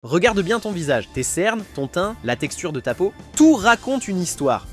Regarde bien ton visage, tes cernes, ton teint, la texture de ta peau, tout raconte une histoire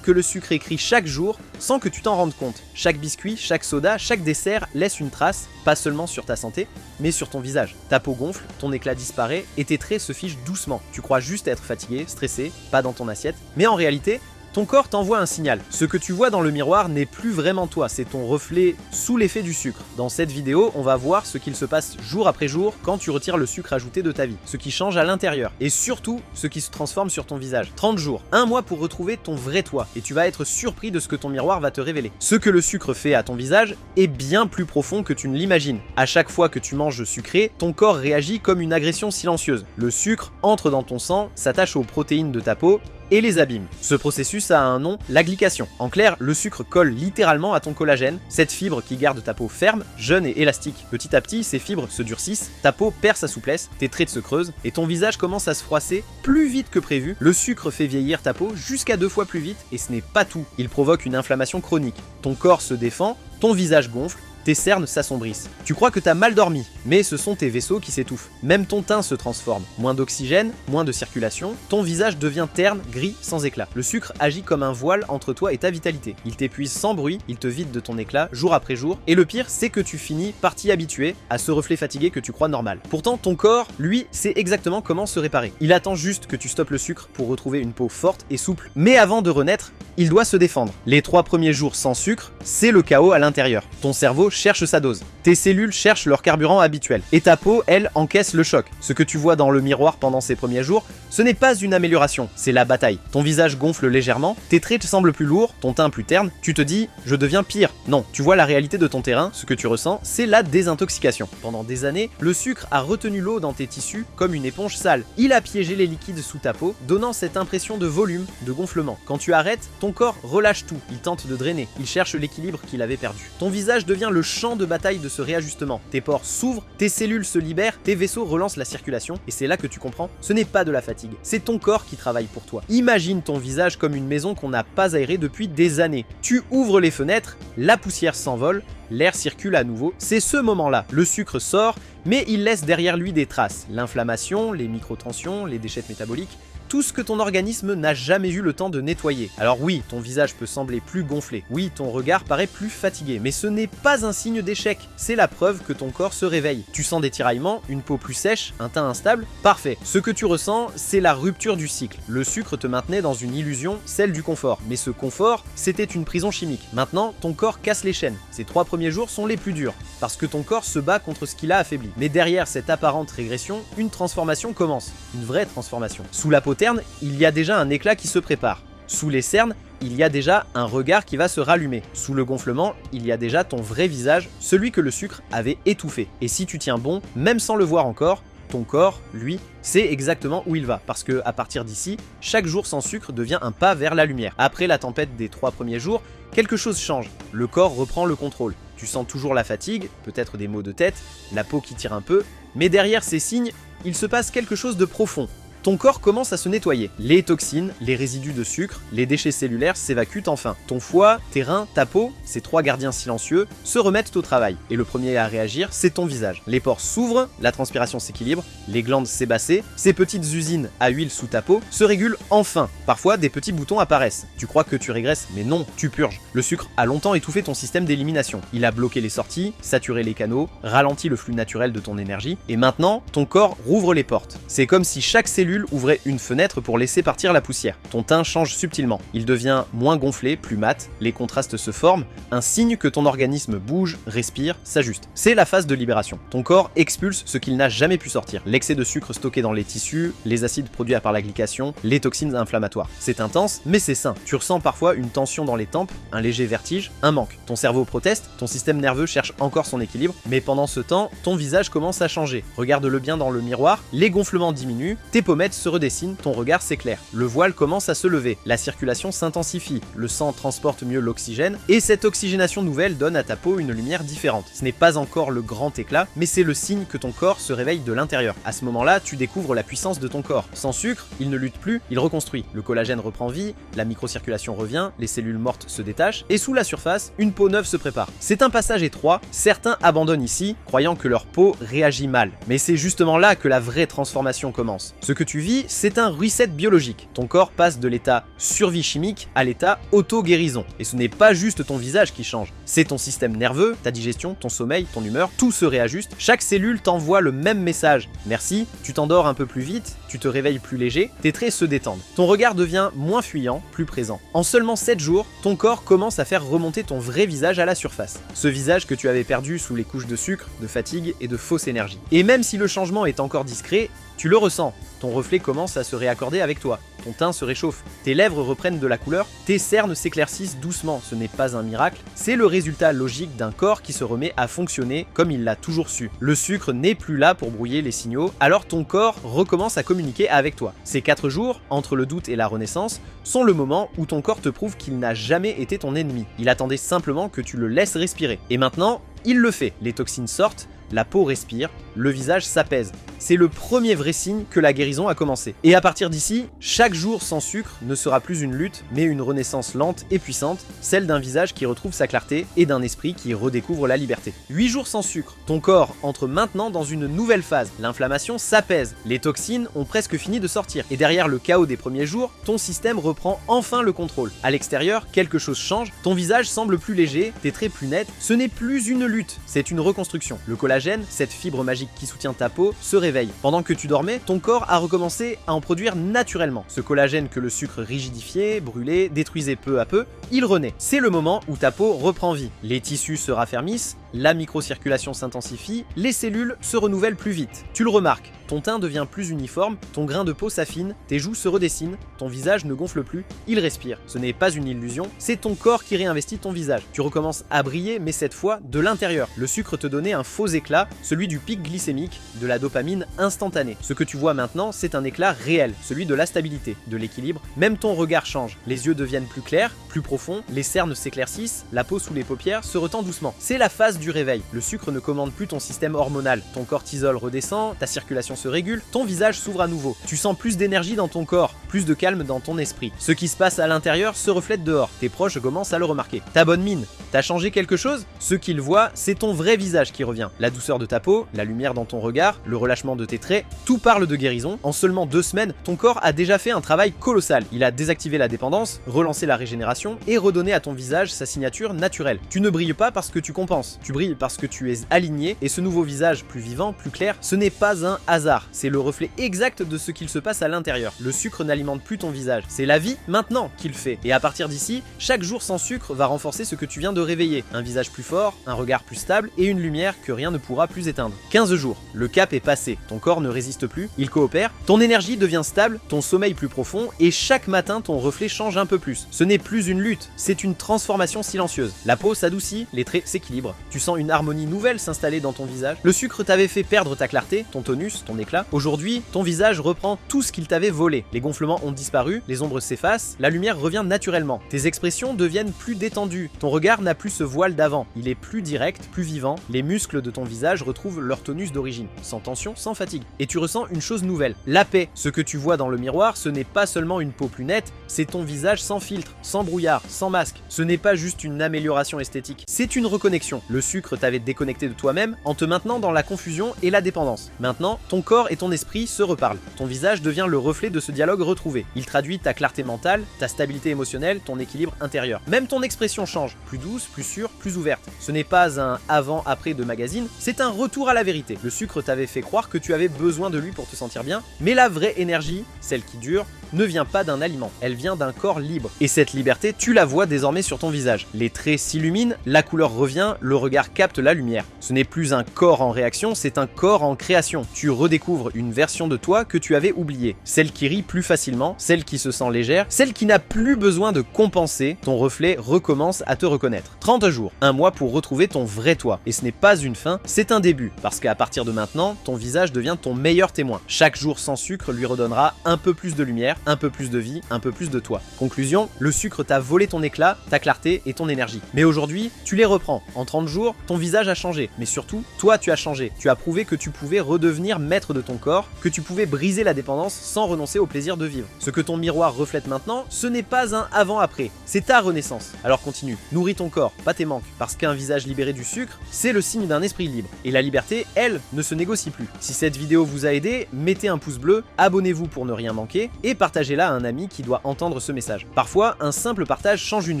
que le sucre écrit chaque jour sans que tu t'en rendes compte. Chaque biscuit, chaque soda, chaque dessert laisse une trace, pas seulement sur ta santé, mais sur ton visage. Ta peau gonfle, ton éclat disparaît et tes traits se figent doucement. Tu crois juste être fatigué, stressé, pas dans ton assiette, mais en réalité, ton corps t'envoie un signal. Ce que tu vois dans le miroir n'est plus vraiment toi, c'est ton reflet sous l'effet du sucre. Dans cette vidéo, on va voir ce qu'il se passe jour après jour quand tu retires le sucre ajouté de ta vie. Ce qui change à l'intérieur et surtout ce qui se transforme sur ton visage. 30 jours, 1 mois pour retrouver ton vrai toi et tu vas être surpris de ce que ton miroir va te révéler. Ce que le sucre fait à ton visage est bien plus profond que tu ne l'imagines. À chaque fois que tu manges sucré, ton corps réagit comme une agression silencieuse. Le sucre entre dans ton sang, s'attache aux protéines de ta peau et les abîme. Ce processus a un nom, la glycation. En clair, le sucre colle littéralement à ton collagène, cette fibre qui garde ta peau ferme, jeune et élastique. Petit à petit, ces fibres se durcissent, ta peau perd sa souplesse, tes traits se creusent et ton visage commence à se froisser plus vite que prévu. Le sucre fait vieillir ta peau jusqu'à 2 fois plus vite et ce n'est pas tout. Il provoque une inflammation chronique. Ton corps se défend, ton visage gonfle, tes cernes s'assombrissent. Tu crois que t'as mal dormi, mais ce sont tes vaisseaux qui s'étouffent. Même ton teint se transforme. Moins d'oxygène, moins de circulation, ton visage devient terne, gris, sans éclat. Le sucre agit comme un voile entre toi et ta vitalité. Il t'épuise sans bruit, il te vide de ton éclat, jour après jour, et le pire, c'est que tu finis par t'y habituer à ce reflet fatigué que tu crois normal. Pourtant, ton corps, lui, sait exactement comment se réparer. Il attend juste que tu stoppes le sucre pour retrouver une peau forte et souple. Mais avant de renaître, il doit se défendre. Les 3 premiers jours sans sucre, c'est le chaos à l'intérieur. Ton cerveau cherche sa dose. Tes cellules cherchent leur carburant habituel. Et ta peau, elle, encaisse le choc. Ce que tu vois dans le miroir pendant ces premiers jours, ce n'est pas une amélioration, c'est la bataille. Ton visage gonfle légèrement, tes traits te semblent plus lourds, ton teint plus terne, tu te dis « je deviens pire ». Non, tu vois la réalité de ton terrain, ce que tu ressens, c'est la désintoxication. Pendant des années, le sucre a retenu l'eau dans tes tissus comme une éponge sale. Il a piégé les liquides sous ta peau, donnant cette impression de volume, de gonflement. Quand tu arrêtes, ton corps relâche tout, il tente de drainer, il cherche l'équilibre qu'il avait perdu. Ton visage devient le champ de bataille de ce réajustement. Tes pores s'ouvrent, tes cellules se libèrent, tes vaisseaux relancent la circulation, et c'est là que tu comprends, ce n'est pas de la fatigue, c'est ton corps qui travaille pour toi. Imagine ton visage comme une maison qu'on n'a pas aérée depuis des années. Tu ouvres les fenêtres, la poussière s'envole, l'air circule à nouveau. C'est ce moment-là, le sucre sort, mais il laisse derrière lui des traces. L'inflammation, les microtensions, les déchets métaboliques, tout ce que ton organisme n'a jamais eu le temps de nettoyer. Alors oui, ton visage peut sembler plus gonflé, oui, ton regard paraît plus fatigué, mais ce n'est pas un signe d'échec, c'est la preuve que ton corps se réveille. Tu sens des tiraillements, une peau plus sèche, un teint instable, parfait. Ce que tu ressens, c'est la rupture du cycle. Le sucre te maintenait dans une illusion, celle du confort, mais ce confort, c'était une prison chimique. Maintenant, ton corps casse les chaînes. Ces 3 premiers jours sont les plus durs, parce que ton corps se bat contre ce qu'il a affaibli. Mais derrière cette apparente régression, une transformation commence, une vraie transformation. Sous la peau terne, il y a déjà un éclat qui se prépare. Sous les cernes, il y a déjà un regard qui va se rallumer. Sous le gonflement, il y a déjà ton vrai visage, celui que le sucre avait étouffé. Et si tu tiens bon, même sans le voir encore, ton corps, lui, sait exactement où il va, parce que à partir d'ici, chaque jour sans sucre devient un pas vers la lumière. Après la tempête des 3 premiers jours, quelque chose change. Le corps reprend le contrôle. Tu sens toujours la fatigue, peut-être des maux de tête, la peau qui tire un peu, mais derrière ces signes, il se passe quelque chose de profond. Ton corps commence à se nettoyer. Les toxines, les résidus de sucre, les déchets cellulaires s'évacuent enfin. Ton foie, tes reins, ta peau, ces 3 gardiens silencieux, se remettent au travail. Et le premier à réagir, c'est ton visage. Les pores s'ouvrent, la transpiration s'équilibre, les glandes sébassées, ces petites usines à huile sous ta peau se régulent enfin. Parfois, des petits boutons apparaissent. Tu crois que tu régresses, mais non, tu purges. Le sucre a longtemps étouffé ton système d'élimination. Il a bloqué les sorties, saturé les canaux, ralenti le flux naturel de ton énergie, et maintenant, ton corps rouvre les portes. C'est comme si chaque cellule ouvrait une fenêtre pour laisser partir la poussière. Ton teint change subtilement. Il devient moins gonflé, plus mat, les contrastes se forment, un signe que ton organisme bouge, respire, s'ajuste. C'est la phase de libération. Ton corps expulse ce qu'il n'a jamais pu sortir. L'excès de sucre stocké dans les tissus, les acides produits par la glycation, les toxines inflammatoires. C'est intense, mais c'est sain. Tu ressens parfois une tension dans les tempes, un léger vertige, un manque. Ton cerveau proteste, ton système nerveux cherche encore son équilibre, mais pendant ce temps, ton visage commence à changer. Regarde-le bien dans le miroir, les gonflements diminuent, tes pommettes glucosamètre se redessine, ton regard s'éclaire. Le voile commence à se lever, la circulation s'intensifie, le sang transporte mieux l'oxygène, et cette oxygénation nouvelle donne à ta peau une lumière différente. Ce n'est pas encore le grand éclat, mais c'est le signe que ton corps se réveille de l'intérieur. À ce moment-là, tu découvres la puissance de ton corps. Sans sucre, il ne lutte plus, il reconstruit. Le collagène reprend vie, la microcirculation revient, les cellules mortes se détachent, et sous la surface, une peau neuve se prépare. C'est un passage étroit, certains abandonnent ici, croyant que leur peau réagit mal. Mais c'est justement là que la vraie transformation commence. Ce que tu vis, c'est un reset biologique. Ton corps passe de l'état survie chimique à l'état auto-guérison. Et ce n'est pas juste ton visage qui change, c'est ton système nerveux, ta digestion, ton sommeil, ton humeur, tout se réajuste. Chaque cellule t'envoie le même message. Merci, tu t'endors un peu plus vite, tu te réveilles plus léger, tes traits se détendent. Ton regard devient moins fuyant, plus présent. En seulement 7 jours, ton corps commence à faire remonter ton vrai visage à la surface. Ce visage que tu avais perdu sous les couches de sucre, de fatigue et de fausse énergie. Et même si le changement est encore discret, tu le ressens. Ton reflet commence à se réaccorder avec toi. Ton teint se réchauffe, tes lèvres reprennent de la couleur, tes cernes s'éclaircissent doucement. Ce n'est pas un miracle, c'est le résultat logique d'un corps qui se remet à fonctionner comme il l'a toujours su. Le sucre n'est plus là pour brouiller les signaux, alors ton corps recommence à communiquer avec toi. Ces 4 jours, entre le doute et la renaissance, sont le moment où ton corps te prouve qu'il n'a jamais été ton ennemi. Il attendait simplement que tu le laisses respirer. Et maintenant, il le fait. Les toxines sortent, la peau respire, le visage s'apaise. C'est le premier vrai signe que la guérison a commencé. Et à partir d'ici, chaque jour sans sucre ne sera plus une lutte, mais une renaissance lente et puissante, celle d'un visage qui retrouve sa clarté et d'un esprit qui redécouvre la liberté. 8 jours sans sucre, ton corps entre maintenant dans une nouvelle phase. L'inflammation s'apaise, les toxines ont presque fini de sortir. Et derrière le chaos des premiers jours, ton système reprend enfin le contrôle. À l'extérieur, quelque chose change, ton visage semble plus léger, tes traits plus nets. Ce n'est plus une lutte, c'est une reconstruction. Le collagène, cette fibre magique qui soutient ta peau, se réveille. Pendant que tu dormais, ton corps a recommencé à en produire naturellement. Ce collagène que le sucre rigidifiait, brûlait, détruisait peu à peu, il renaît. C'est le moment où ta peau reprend vie. Les tissus se raffermissent, la microcirculation s'intensifie, les cellules se renouvellent plus vite. Tu le remarques, ton teint devient plus uniforme, ton grain de peau s'affine, tes joues se redessinent, ton visage ne gonfle plus, il respire. Ce n'est pas une illusion, c'est ton corps qui réinvestit ton visage. Tu recommences à briller, mais cette fois de l'intérieur. Le sucre te donnait un faux éclat, celui du pic glycémique, de la dopamine instantanée. Ce que tu vois maintenant, c'est un éclat réel, celui de la stabilité, de l'équilibre. Même ton regard change, les yeux deviennent plus clairs, plus profonds, les cernes s'éclaircissent, la peau sous les paupières se retend doucement. C'est la phase du réveil. Le sucre ne commande plus ton système hormonal. Ton cortisol redescend, ta circulation se régule, ton visage s'ouvre à nouveau. Tu sens plus d'énergie dans ton corps, plus de calme dans ton esprit. Ce qui se passe à l'intérieur se reflète dehors. Tes proches commencent à le remarquer. Ta bonne mine, t'as changé quelque chose? Ce qu'ils voient, c'est ton vrai visage qui revient. La douceur de ta peau, la lumière dans ton regard, le relâchement de tes traits, tout parle de guérison. En seulement 2 semaines, ton corps a déjà fait un travail colossal. Il a désactivé la dépendance, relancé la régénération et redonné à ton visage sa signature naturelle. Tu ne brilles pas parce que tu compenses, tu brilles parce que tu es aligné, et ce nouveau visage plus vivant, plus clair, ce n'est pas un hasard, c'est le reflet exact de ce qu'il se passe à l'intérieur. Le sucre n'alimente plus ton visage, c'est la vie maintenant qu'il fait. Et à partir d'ici, chaque jour sans sucre va renforcer ce que tu viens de réveiller. Un visage plus fort, un regard plus stable et une lumière que rien ne pourra plus éteindre. 15 jours, le cap est passé, ton corps ne résiste plus, il coopère, ton énergie devient stable, ton sommeil plus profond, et chaque matin ton reflet change un peu plus. Ce n'est plus une lutte, c'est une transformation silencieuse. La peau s'adoucit, les traits s'équilibrent, tu sens une harmonie nouvelle s'installer dans ton visage. Le sucre t'avait fait perdre ta clarté, ton tonus, ton éclat. Aujourd'hui, ton visage reprend tout ce qu'il t'avait volé. Les gonflements ont disparu, les ombres s'effacent, la lumière revient naturellement. Tes expressions deviennent plus détendues. Ton regard n'a plus ce voile d'avant. Il est plus direct, plus vivant. Les muscles de ton visage retrouvent leur tonus d'origine, sans tension, sans fatigue. Et tu ressens une chose nouvelle, la paix. Ce que tu vois dans le miroir, ce n'est pas seulement une peau plus nette, c'est ton visage sans filtre, sans brouillard, sans masque. Ce n'est pas juste une amélioration esthétique, c'est une reconnexion. Le sucre t'avait déconnecté de toi-même en te maintenant dans la confusion et la dépendance. Maintenant, ton corps et ton esprit se reparlent. Ton visage devient le reflet de ce dialogue retrouvé. Il traduit ta clarté mentale, ta stabilité émotionnelle, ton équilibre intérieur. Même ton expression change, plus douce, plus sûre, plus ouverte. Ce n'est pas un avant-après de magazine, c'est un retour à la vérité. Le sucre t'avait fait croire que tu avais besoin de lui pour te sentir bien, mais la vraie énergie, celle qui dure, ne vient pas d'un aliment, elle vient d'un corps libre. Et cette liberté, tu la vois désormais sur ton visage. Les traits s'illuminent, la couleur revient, le regard capte la lumière. Ce n'est plus un corps en réaction, c'est un corps en création. Tu redécouvres une version de toi que tu avais oubliée. Celle qui rit plus facilement, celle qui se sent légère, celle qui n'a plus besoin de compenser. Ton reflet recommence à te reconnaître. 30 jours, un mois pour retrouver ton vrai toi. Et ce n'est pas une fin, c'est un début. Parce qu'à partir de maintenant, ton visage devient ton meilleur témoin. Chaque jour sans sucre lui redonnera un peu plus de lumière, un peu plus de vie, un peu plus de toi. Conclusion, le sucre t'a volé ton éclat, ta clarté et ton énergie. Mais aujourd'hui, tu les reprends. En 30 jours, ton visage a changé. Mais surtout, toi tu as changé. Tu as prouvé que tu pouvais redevenir maître de ton corps, que tu pouvais briser la dépendance sans renoncer au plaisir de vivre. Ce que ton miroir reflète maintenant, ce n'est pas un avant-après, c'est ta renaissance. Alors continue, nourris ton corps, pas tes manques, parce qu'un visage libéré du sucre, c'est le signe d'un esprit libre. Et la liberté, elle, ne se négocie plus. Si cette vidéo vous a aidé, mettez un pouce bleu, abonnez-vous pour ne rien manquer, et partagez-la à un ami qui doit entendre ce message. Parfois, un simple partage change une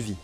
vie.